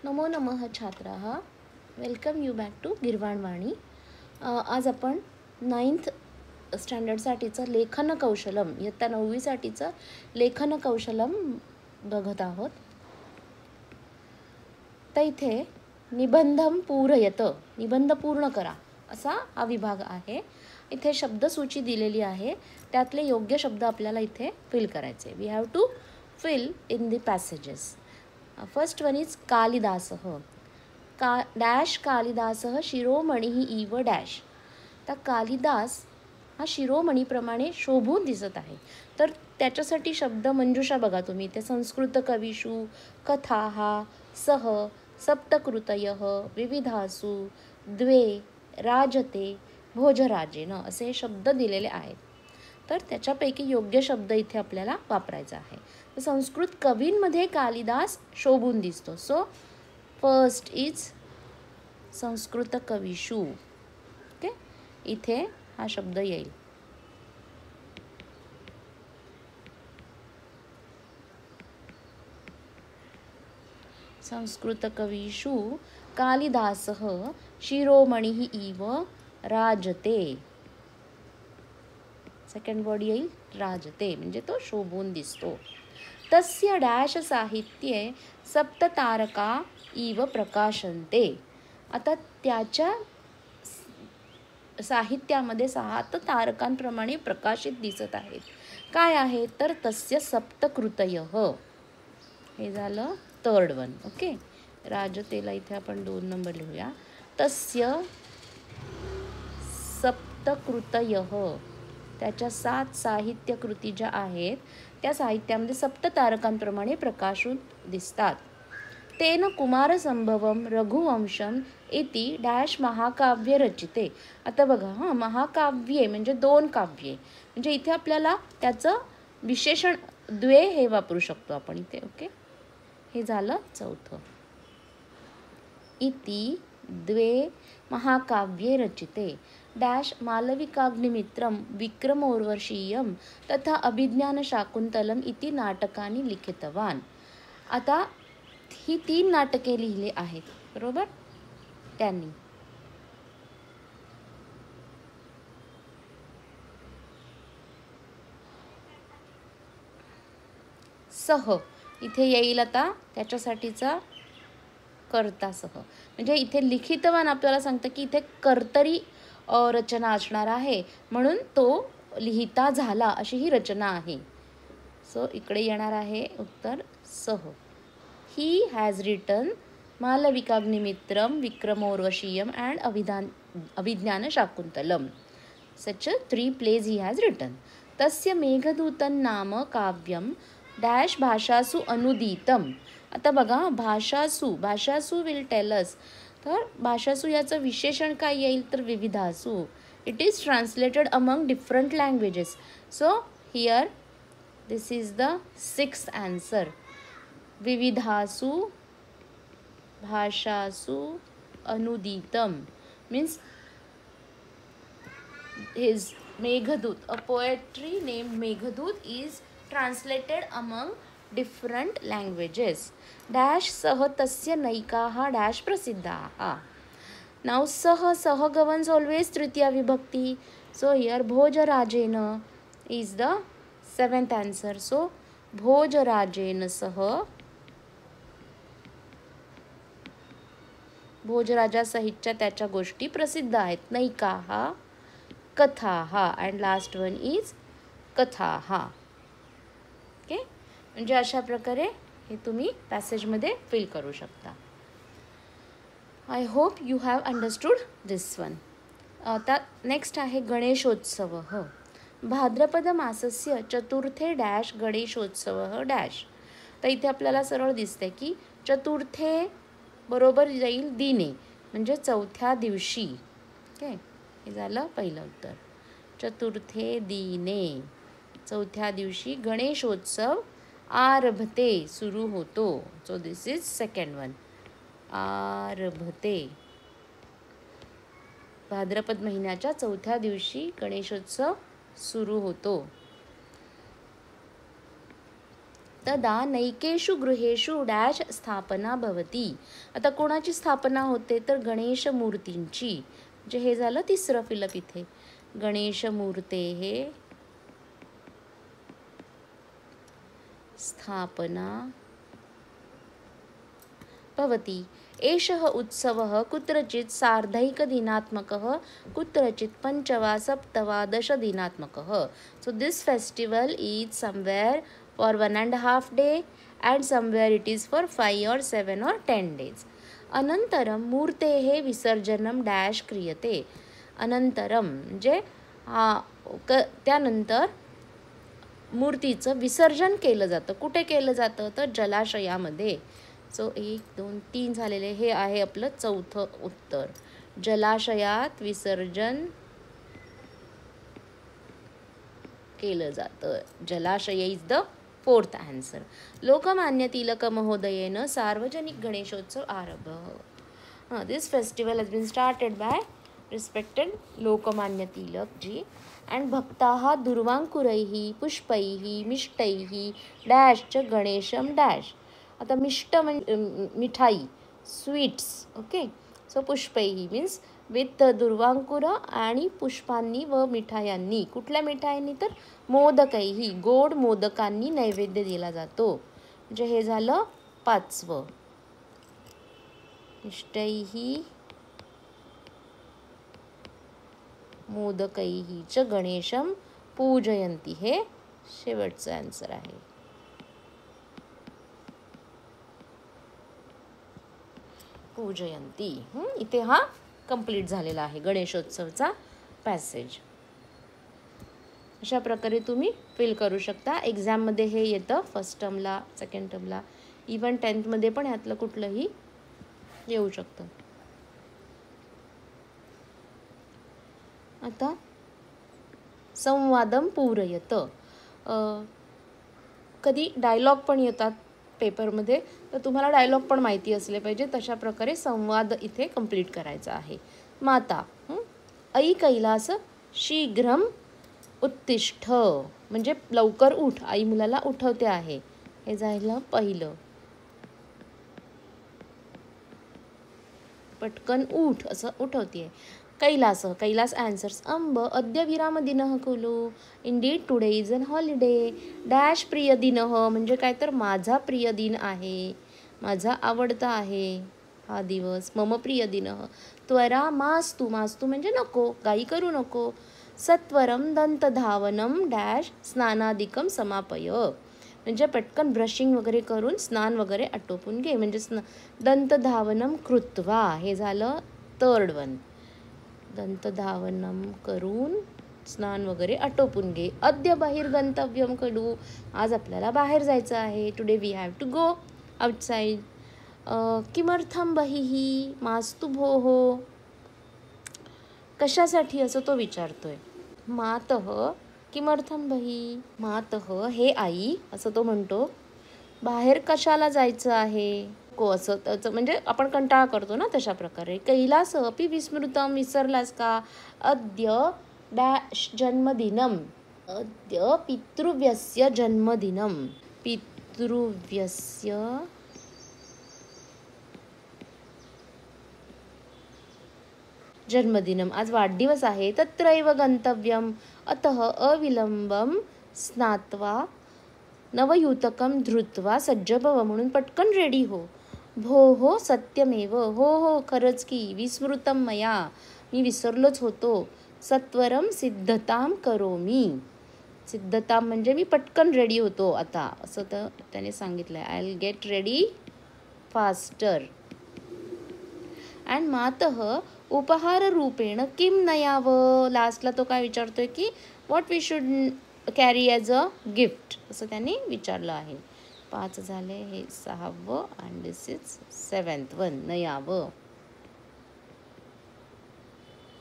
नमो नमः छात्राः, welcome you back to गिरवाणवाणी. आज आपण 9th स्टँडर्डसाठीचं लेखन कौशलम, इयत्ता 9वीसाठीचं लेखन कौशलम बघत आहोत. तर इथे निबंधम पूरयत, निबंध पूर्ण करा असा हा विभाग आहे. इथे शब्दसूची दिलेली आहे, त्यातले योग्य शब्द आपल्याला इथे फिल करायचे. We have to fill in the passages. First one is कालिदासः. डॅश कालिदासः शिरोमणिः इव डॅश. तर कालिदास हा शिरोमणीप्रमाणे शोभून दिसत आहे. तर त्याच्यासाठी शब्द मंजुषा बघा तुम्ही. ते संस्कृत कविषु कथाः सह सप्तकृतयः विविधासु द्वे राजते भोजराजेन असे शब्द दिलेले आहेत. तर त्याच्यापैकी योग्य शब्द इथे आपल्याला वापरायचा आहे. तर संस्कृत कवींमध्ये कालिदास शोभून दिसतो. सो फर्स्ट इज संस्कृत कविषु. ओके, इथे हा शब्द येईल. संस्कृत कविषु कालिदासः शिरोमणिः इव राजते. सेकंड वर्ड येईल राजते, म्हणजे तो शोभून दिसतो. तस्य डॅश साहित्ये सप्ततारका इव प्रकाशन्ते. आता त्याच्या साहित्यामध्ये 7 तारकांप्रमाणे प्रकाशित दिसत आहेत. काय आहे तर तस्य सप्तकृतयः. हे झालं थर्ड वन. ओके, राजतेला इथे आपण 2 नंबर लिहूया. तस्य सप्तकृतयः, त्याच्या 7 साहित्य कृती ज्या आहेत त्या साहित्यामध्ये सप्ततारकांप्रमाणे प्रकाशून दिसतात. तेन कुमारसंभवम रघुवंशम इति डॅश महाकाव्य रचिते. आता बघा, महाकाव्ये म्हणजे 2 काव्ये, म्हणजे इथे आपल्याला त्याचं विशेषण द्वे हे वापरू शकतो आपण इथे. ओके, हे झालं चौथं. इति द्वे महाकाव्ये रचिते डॅश मालविकाग्निमित्रम विक्रमोर्वशीयम तथा अभिज्ञानशाकुंतलम इति नाटकानि लिखितवान. आता ही 3 नाटके लिहिली आहेत, बरोबर त्यांनी. सह इथे येईल आता त्याच्यासाठीचा कर्तासह, म्हणजे इथे लिखितवान आपल्याला सांगतं की इथे कर्तरी रचना असणार आहे, म्हणून तो लिहिता झाला अशी ही रचना आहे. सो इकडे येणार आहे उत्तर सह. He has written Malavikagnimitram Vikramorvashiyam and Abhijnana Shakuntalam. Such 3 plays he has written. तस्य मेघदूतन नाम काव्यम डॅश भाषासु अनुदितम. आता बघा, भाषासु विल टेल अस. तर भाषासु याचं विशेषण काय येईल तर विविधासु. It is translated among different languages. So here this is the 6th answer. विविधासु भाषासु अनुदितम means his Meghadut, a poetry named Meghadut, is translated among different languages. Dash सह तस्य नैकाः डॅश प्रसिद्धाः. Now सह governs always तृतीया विभक्ती. So here भोजराजेन is the 7th answer. So भोजराजेन सह, भोजराजा सहितच्या त्याच्या गोष्टी प्रसिद्ध आहेत. नैकाः कथाः अँड लास्ट वन इज कथाः. ओके, म्हणजे अशा प्रकारे हे तुम्ही पॅसेजमध्ये फिल करू शकता. I hope you have understood this one. आता नेक्स्ट आहे गणेशोत्सवः. भाद्रपद मासस्य चतुर्थे डॅश गणेशोत्सवः डॅश. तर इथे आपल्याला सरळ दिसते की चतुर्थे बरोबर जाईल दिने, म्हणजे 4थ्या दिवशी. ओके, हे झालं पहिलं उत्तर. चतुर्थे दिने, 4थ्या दिवशी गणेशोत्सव आरभते, सुरू होतो. So this is second one, आरभते. भाद्रपद महिन्याच्या 4थ्या दिवशी गणेशोत्सव सुरू होतो. तदा नैकेषु गृहेषु डॅश स्थापना भवती. आता कोणाची स्थापना होते तर गणेश मूर्तींची. म्हणजे हे झालं तिसरं फिलअप इथे. गणेश मूर्तेः स्थापना भवति. एषः उत्सवः कुत्रचित् सार्धैकदिनात्मकः, कुत्रचित् 5 वा 7 वा 10 दिनात्मकः. So this festival is somewhere for 1.5 day and somewhere it is for 5 or 7 or 10 days. अनंतरम मूर्तेः विसर्जनम dash क्रियते. अनंतरम म्हणजे त्यानंतर मूर्तीचं विसर्जन केलं जातं. कुठे केलं जातं तर जलाशयामध्ये. सो 1 2 3 झालेले. हे आहे आपलं चौथं उत्तर. जलाशयात विसर्जन केलं जातं. जलाशय is the fourth answer. Lokmanya Tilak महोदयेन सार्वजनिक गणेशोत्सव आरंभ. This festival has been started by respected Lokmanya Tilak ji and भक्ताः दुर्वांकुरैः पुष्पैः मिष्टैः डॅश च गणेशम डॅश. आता मिष्ट म्हणजे मिठाई, स्वीट्स. ओके. सो पुष्पैः मीन्स विथ दुर्वांकुर आणि पुष्पांनी व मिठायांनी. कुठल्या मिठायांनी तर मोदकैः, गोड मोदकांनी नैवेद्य दिला जातो. म्हणजे हे झालं 5वं. मिष्टैः मोदकैः च गणेशम पूजयन्ति. हे शेवटचं आन्सर आहे. पूजयन्ति. इथे हा कंप्लीट झालेला आहे गणेशोत्सवचा पॅसेज. अशा प्रकारे तुम्ही फिल करू शकता. एक्झाममध्ये हे येतं फर्स्ट टर्मला, सेकंड टर्मला, इवन 10th मध्ये पण यातलं कुठलंही येऊ शकतं. आता संवादम पूरयत. कधी डायलॉग पण येतात पेपरमध्ये, तर तुम्हाला डायलॉग पण माहिती असले पाहिजे. तशा प्रकारे संवाद इथे कंप्लीट करायचा आहे. माता ऐ कैलास शीघ्रम उत्तिष्ठ म्हणजे लवकर उठ. आई मुलाला उठवते आहे. हे झालं पहिलं. पटकन उठ असं उठवते. कैलास, कैलास आन्सर्स अंब अद्य विराम दिनः खलु. Indeed today is an holiday. Dash प्रिय दिनः म्हणजे काय तर माझा प्रिय दिन आहे, माझा आवडता आहे हा दिवस. मम प्रिय दिनः. त्वरा मास्तु, मास्तु म्हणजे नको, घाई करू नको. सत्वरम दंतधावनम डॅश स्नानादिकम समापय म्हणजे पटकन ब्रशिंग वगैरे करून स्नान वगैरे आटोपून घे. म्हणजे दंतधावनम कृत्वा. हे झालं थर्ड वन. दंतधावनम करून स्नान वगैरे आटोपून घे. अद्य बाहेर गंतव्यम खलु. आज आपल्याला बाहेर जायचं आहे. Today we have to go outside. किमर्थम बहिः मास्तु भोः. कशासाठी असं तो विचारतोय. मातः किमर्थम बहिः. मातः हे आई असं तो म्हणतो. बाहेर कशाला जायचं आहे को असं त्याचं म्हणजे आपण कंटाळा करतो ना तशा प्रकारे. कैलास अपि विस्मृतम विसरलास का. अद्य डॅश जन्मदिनम. अद्य पितृव्यस्य जन्मदिनम. पितृव्यस्य जन्मदिनम. आज वाढदिवस आहे. तत्रैव गंतव्यम. अतः अविलंबम स्नात्वा नवयूतकम धृत्वा सज्ज भव म्हणून पटकन रेडी हो. भो हो सत्यमेव. हो हो खरंच की. विस्मृतम मया मी विसरलोच होतो. सत्वरम सिद्धताम करोमी. सिद्धताम म्हणजे मी पटकन रेडी होतो आता असं तर त्याने सांगितलंय. I will get ready faster. And मातः उपहार रूपेण किम नयावं. लास्टला तो काय विचारतोय की what we should carry as a gift असं त्यांनी विचारलं आहे. 5 झाले. हे 6वं and this is 7th one नयावं.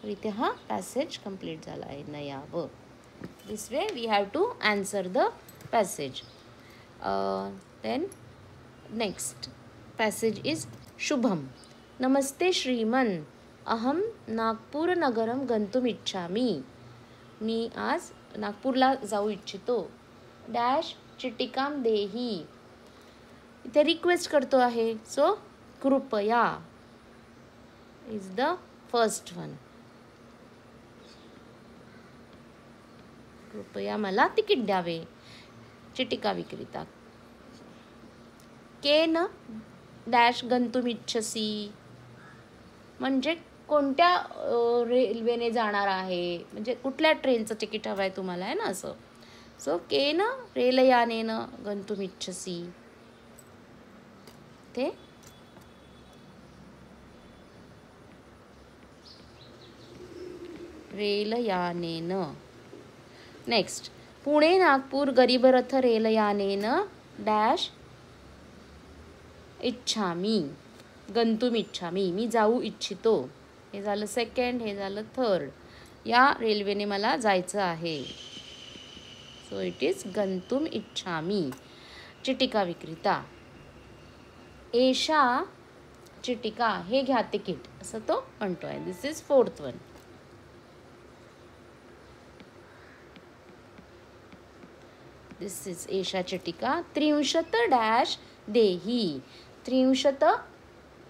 इथे हा पॅसेज कंप्लीट झाला आहे. नयावं. This way we have to answer the passage. Then next passage is शुभम. नमस्ते श्रीमन. अहम नागपूर नगरम गंतुम इच्छामि. मी आज नागपूरला जाऊ इच्छितो. डॅश चिटिकाम देही. इथे रिक्वेस्ट करतो आहे. सो कृपया इज द फर्स्ट वन. कृपया मला तिकीट द्यावे. चिटिका विक्रेता. केन डॅश गंतुमिच्छसी म्हणजे कोणत्या रेल्वेने जाणार आहे, म्हणजे कुठल्या ट्रेनचं तिकीट हवं आहे तुम्हाला, आहे ना असं. सो केन रेलयानेन गंतुमिच्छसी. ते रेलयानेन. नेक्स्ट, पुणे नागपूर गरीब रथ रेलयानेन डॅश इच्छामी. गंतुमिच्छामी मी जाऊ इच्छितो. हे झालं सेकंड. हे झालं थर्ड. या रेल्वेने मला जायचं आहे. सो इट इज गंतुम इच्छामी. चिटिका विक्रेता. एषा चिटिका. हे घ्या तिकीट असं तो म्हणतोय. This is fourth one. This is एषा चिटिका 30 डॅश देही. 30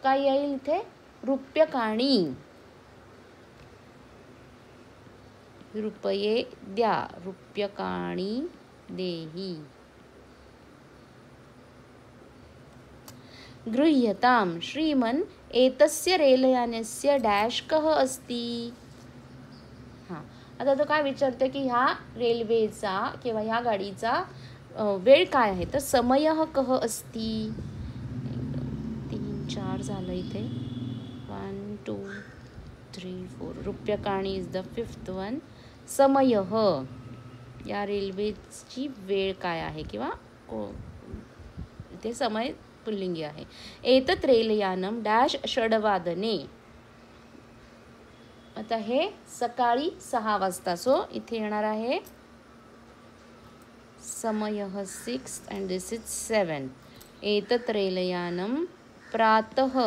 काय येईल इथे, रुपयकाणी. रुपये द्या. रुपयकाणी देही. गृह्यताम श्रीमन एतस्य रेलयानस्य डॅश कः अस्ति. हां, आता तो काय विचारते की ह्या रेल्वेचा किंवा ह्या गाडीचा वेळ काय आहे. तर समयः कः अस्ति. 3 4 झालं इथे. 1 2 3 4. रुपयकाणी इज द फिफ्थ वन. समयः या रेल्वेची वेळ काय आहे किंवा इथे समय पुल्लिंगी आहे. एतत् रेलयानम डॅश षड्वादने. आता हे सकाळी 6 वाजता. सो इथे येणार आहे समयः 6 अँड दिस इज 7. एतत् रेलयानम प्रातः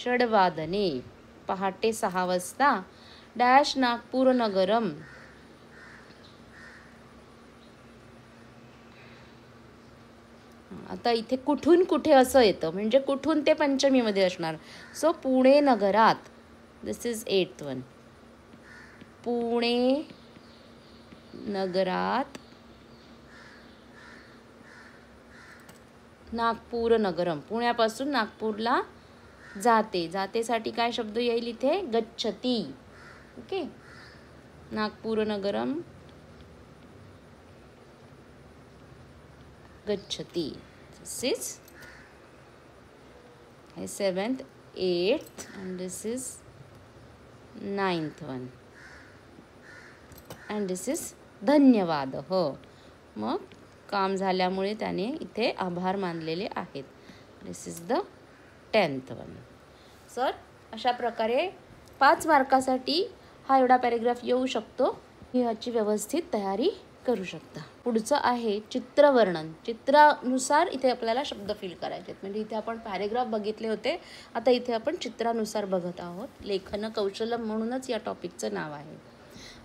षड्वादने. पहाटे 6 वाजता. डॅश नागपूर नगरम. आता इथे कुठून कुठे असं येतं म्हणजे कुठून ते पंचमीमध्ये असणार. सो पुणे नगरात. दिस इज 8th वन. पुणे नगरात नागपूर नगरम. पुण्यापासून नागपूरला जाते. जातेसाठी काय शब्द येईल इथे, गच्छती. ओके. नागपूर नगरम गच्छती. This is 7th 8th and this is 9th one and this is धन्यवाद. हो, मग काम झाल्यामुळे त्याने इथे आभार मानलेले आहेत. This is the 10th one. Sir अशा प्रकारे 5 मार्कासाठी हा एवढा पॅरेग्राफ येऊ शकतो. ह्याची व्यवस्थित तयारी करू शकता. पुढचं आहे चित्रवर्णन. चित्रानुसार इथे आपल्याला शब्द फिल करायचे आहेत. म्हणजे इथे आपण पॅरेग्राफ बघितले होते, आता इथे आपण चित्रानुसार बघत आहोत. लेखन कौशलम म्हणूनच या टॉपिकचं नाव आहे.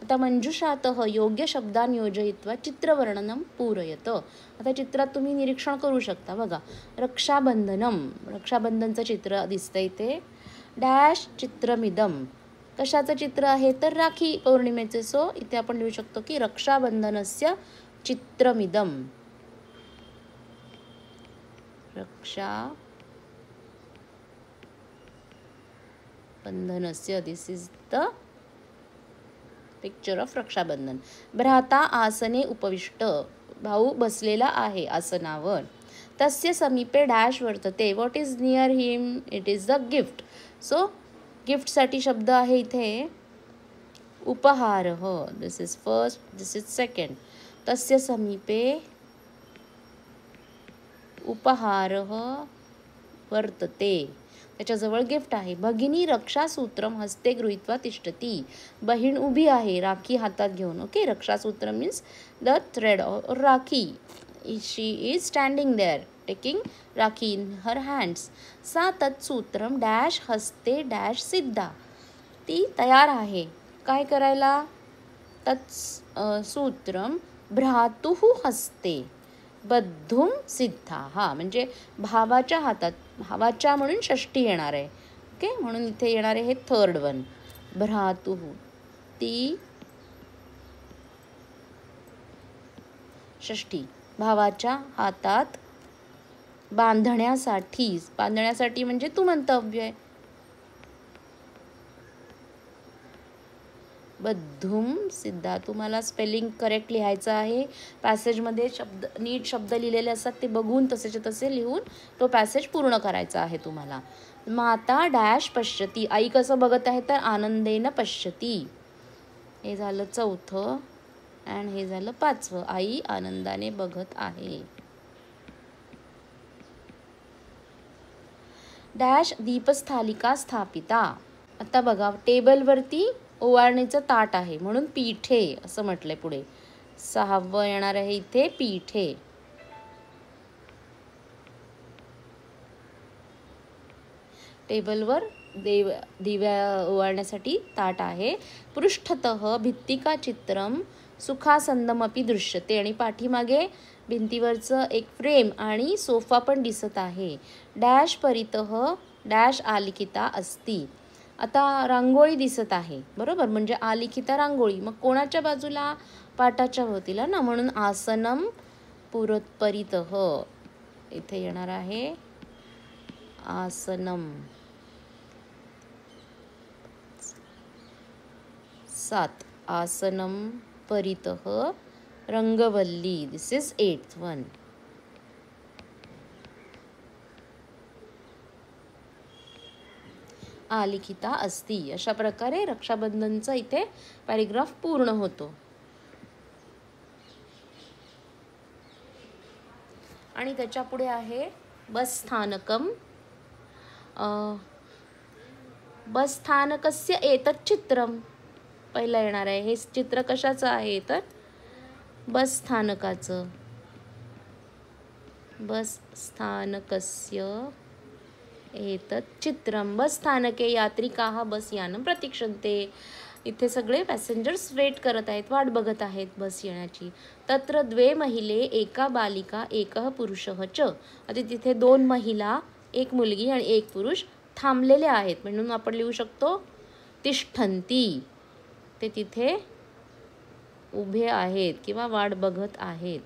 आता मंजुषातः योग्य शब्दान योजयित्वा चित्रवर्णनम पूरयत. आता चित्रात तुम्ही निरीक्षण करू शकता. बघा, रक्षाबंधनम. रक्षाबंधनचं चित्र दिसतं इथे. डॅश चित्रमिदम. कशाचं चित्र आहे तर राखी पौर्णिमेचे. सो इथे आपण लिहू शकतो की रक्षाबंधनस्य चित्रमिदम. रक्षाबंधनस्य. This is the picture of Rakshabandhan. भ्राता आसने उपविष्ट. भाऊ बसलेला आहे आसनावर. तस्य समीपे डॅश वर्तते. What is near him. It is the gift. So गिफ्टसाठी शब्द आहे इथे उपहार. हो, this is first. This is second. तस्य समीपे उपहार वर्तते. त्याच्याजवळ गिफ्ट आहे. भगिनी रक्षासूत्रम हस्ते गृहीत्वा तिष्ठती. बहीण उभी आहे राखी हातात घेऊन. ओके. रक्षासूत्र मीन्स द थ्रेड और rakhi. She is standing there taking rakhi in her hands. सा तत्सूत्रम डॅश हस्ते डॅश सिद्धा. ती तयार आहे काय करायला. तत्सूत्रम भ्रातुः हस्ते बद्धुम सिद्धा. म्हणजे भावाच्या हातात, भावाच्या म्हणून षष्ठी येणार आहे. ओके, म्हणून इथे येणार आहे हे थर्ड वन. भ्रातुः, ती षष्ठी, भावाच्या हातात बांधण्यासाठी. बांधण्यासाठी म्हणजे तू मंतव्य आहे. बद्धुम सिद्धा. तुम्हाला स्पेलिंग करेक्ट लिहायचं आहे. पॅसेजमध्ये नीट शब्द लिहिलेले असतात ते बघून तसेच्या तसे लिहून तो पॅसेज पूर्ण करायचा आहे तुम्हाला. माता डॅश पश्यती. आई कसं बघत आहे तर आनंदेन पश्यती. हे झालं चौथं अँड हे झालं पाचवं. आई आनंदाने बघत आहे. डॅश दीपस्थालिका स्थापिता. आता बघा टेबलवरती ओवाळणीचं ताट आहे म्हणून पीठे असं म्हटलंय पुढे. सहावं येणार आहे इथे पीठे. टेबलवर दिव्या ओवाळण्यासाठी ताट आहे. पृष्ठतः भित्तिका चित्रम सुखासंदमपि दृश्यते. आणि पाठीमागे भिंतीवरचं एक फ्रेम आणि सोफा पण दिसत आहे. डॅश परितः डॅश आलिखिता अस्ति. आता रांगोळी दिसत आहे बरोबर, म्हणजे आलिखिता रांगोळी. मग कोणाच्या बाजूला? पाटाच्या भोवतीला ना, म्हणून आसनम पुरत्परितः इथे येणार आहे आसनम. 7 आसनम परितः रंगवल्ली. दिस इज 8th वन. आलिखिता अस्ति. अशा प्रकारे रक्षाबंधनचा इथे पॅरेग्राफ पूर्ण होतो. आणि त्याच्या पुढे आहे बस स्थानकम. बस स्थानकस्य एतत् चित्रम. पहिलं येणार आहे हे चित्र कशाचं आहे तर बस स्थानकाचं. बस स्थानकस्य एतत् चित्रम. बस स्थानके यात्रिकाः बस यानं प्रतीक्षन्ते. इथे सगळे पॅसेंजर्स वेट करत आहेत, वाट बघत आहेत बस येण्याची. तत्र 2 महिले एका बालिका एकः पुरुषः च. आता तिथे 2 महिला, 1 मुलगी आणि 1 पुरुष थांबलेले आहेत म्हणून आपण लिहू शकतो तिष्ठन्ति. ते तिथे उभे आहेत किंवा वाट बघत आहेत.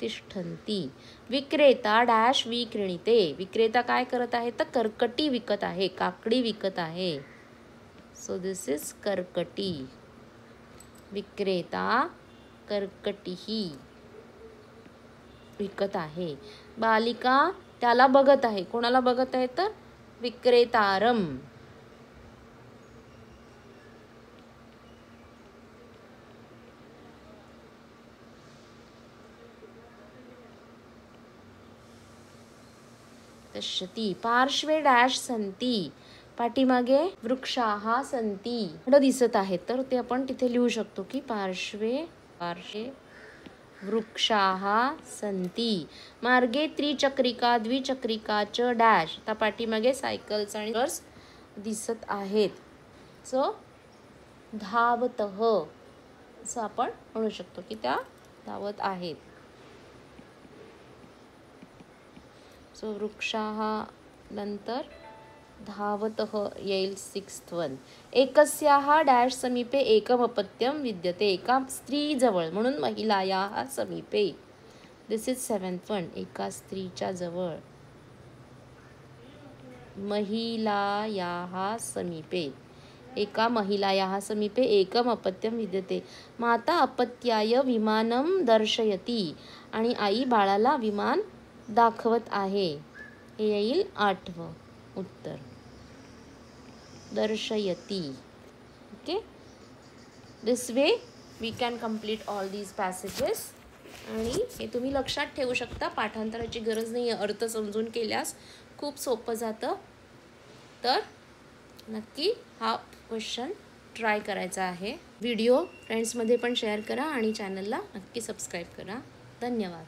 तिष्ठन्ति. विक्रेता डॅश विक्रीणीते. विक्रेता काय करत आहे तर कर्कटी विकत आहे, काकडी विकत आहे. सो दिस इज कर्कटी. विक्रेता कर्कटीही विकत आहे. बालिका त्याला बघत आहे. कोणाला बघत आहे तर विक्रेतारम. पश्यति. पार्श्वे डॅश सन्ति. पाठीमागे वृक्षाः सन्ति. झाडं दिसत आहेत तर ते आपण तिथे लिहू शकतो की पार्श्वे वृक्षाः सन्ति. मार्गे त्रिचक्रिका द्विचक्रिका च डॅश. त्या पाठीमागे सायकल्स आणि कार्स दिसत आहेत. सो धावतः असं आपण म्हणू शकतो की त्या धावत आहेत. सो वृक्षाः नंतर धावतः येईल 6th वन. एकस्याः डॅश समीपे एकम अपत्यम विद्यते. एका स्त्रीजवळ म्हणून महिलायाः समीपे. दिस इज 7th वन. एका स्त्रीच्या जवळ. महिलायाः समीपे. एका महिलायाः समीपे एकम अपत्यम विद्यते. माता अपत्याय विमानम दर्शयती. आणि आई बाळाला विमान दाखवत आहे. हे येईल 8वं उत्तर. दर्शयती. Okay, this way we can complete all these passages. आणि हे तुम्ही लक्षात ठेवू शकता. पाठांतराची गरज नाही आहे. अर्थ समजून केल्यास खूप सोपं जातं. तर नक्की हा क्वेश्चन ट्राय करायचा आहे. व्हिडिओ फ्रेंड्समध्ये पण शेअर करा आणि चॅनलला नक्की सबस्क्राईब करा. धन्यवाद.